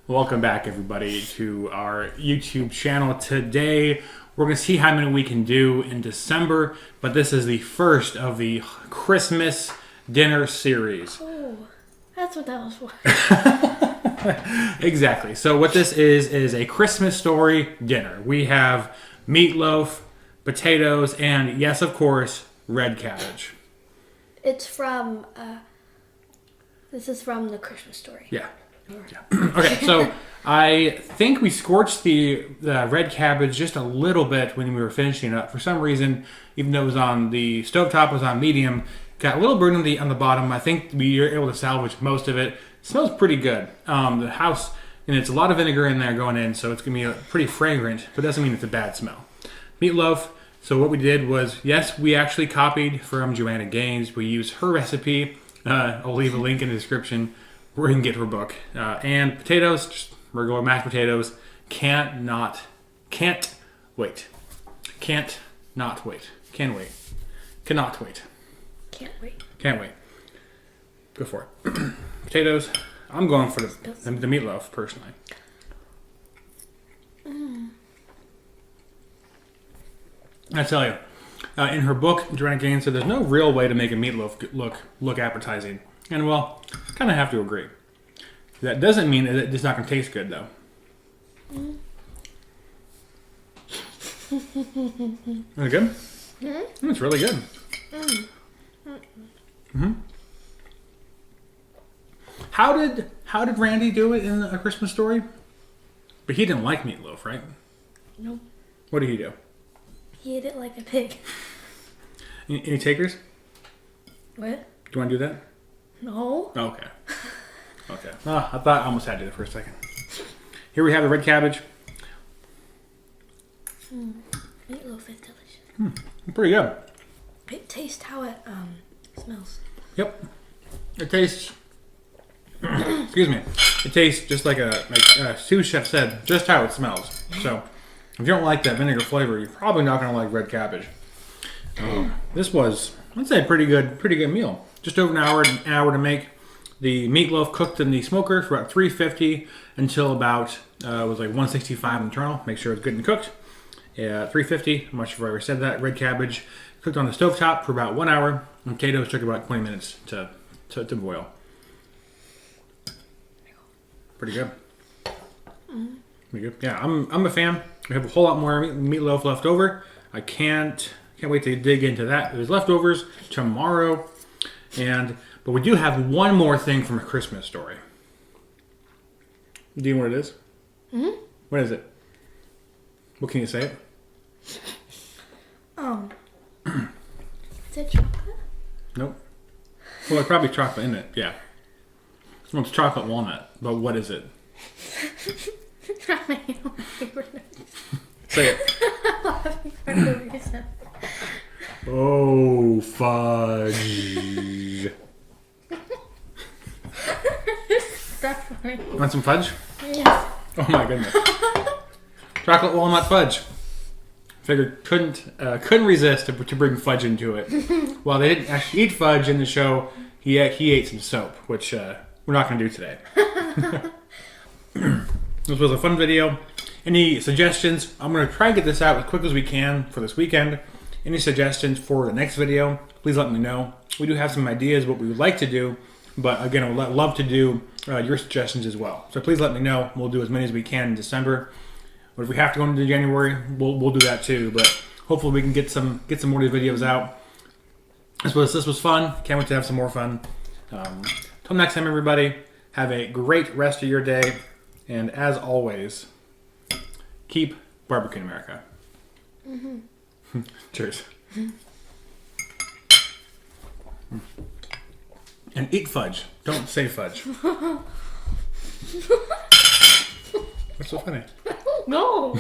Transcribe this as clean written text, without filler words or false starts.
Welcome back, everybody, to our YouTube channel. Today, we're going to see how many we can do in December, but this is the first of the Christmas dinner series. Oh, that's what that was for. Exactly. So what this is a Christmas story dinner. We have meatloaf, potatoes, and yes, of course, red cabbage. It's from, this is from the Christmas story. Yeah. Okay, so I think we scorched the red cabbage just a little bit when we were finishing it up. For some reason, even though it was on the stovetop, was on medium, got a little burn on the bottom. I think we were able to salvage most of it. It smells pretty good. The house, and it's a lot of vinegar in there going in, so it's going to be pretty fragrant, but it doesn't mean it's a bad smell. Meatloaf. So what we did was, yes, we actually copied from Joanna Gaines. We used her recipe. I'll leave a link in the description where you can get her book. And potatoes, just regular mashed potatoes. Can't wait. Cannot wait. Can't wait. Go for it. Potatoes. I'm going for the meatloaf, personally. I tell you, in her book, Joanna Gaines said there's no real way to make a meatloaf look appetizing. And, well, I kind of have to agree. That doesn't mean that it's not going to taste good, though. Is it good? It's really good. How did Randy do it in A Christmas Story? But he didn't like meatloaf, right? Nope. What did he do? He ate it like a pig. Any takers? What? Do you want to do that? No. Okay. Okay. Oh, I thought I almost had to do it for a second. Here we have the red cabbage. Meatloaf is delicious. Pretty good. It tastes how it smells. Yep. It tastes. Excuse me. It tastes just like a sous chef said, just how it smells. So, if you don't like that vinegar flavor, you're probably not going to like red cabbage. This was, let's say, a pretty good meal. Just over an hour to make. The meatloaf cooked in the smoker for about 350 until about it was like 165 internal. Make sure it's good and cooked. 350. I'm not sure if I ever said that. Red cabbage cooked on the stovetop for about 1 hour. And potatoes took about 20 minutes to boil. Pretty good. Pretty good. Yeah, I'm a fan. We have a whole lot more meatloaf left over. I can't wait to dig into that. There's leftovers tomorrow. But we do have one more thing from A Christmas Story. Do you know what it is? What is it? What can you say it? Is it chocolate? Nope. Well, there's probably chocolate in it, yeah. Well, it's chocolate walnut, but what is it? Say it. Oh, fudge. That's funny. Want some fudge? Yes. Oh my goodness. Chocolate walnut fudge. Figured couldn't resist to bring fudge into it. While they didn't actually eat fudge in the show, he ate some soap, which we're not going to do today. This was a fun video. Any suggestions? I'm going to try and get this out as quick as we can for this weekend. Any suggestions for the next video, please let me know. We do have some ideas what we would like to do, but again, I would love to do your suggestions as well. So please let me know. We'll do as many as we can in December. But if we have to go into January, we'll do that too. But hopefully we can get some more of these videos out. This was fun. Can't wait to have some more fun. Till next time, everybody, have a great rest of your day. And as always, keep barbecuing America. Cheers. And eat fudge. Don't say fudge. What's so funny? No.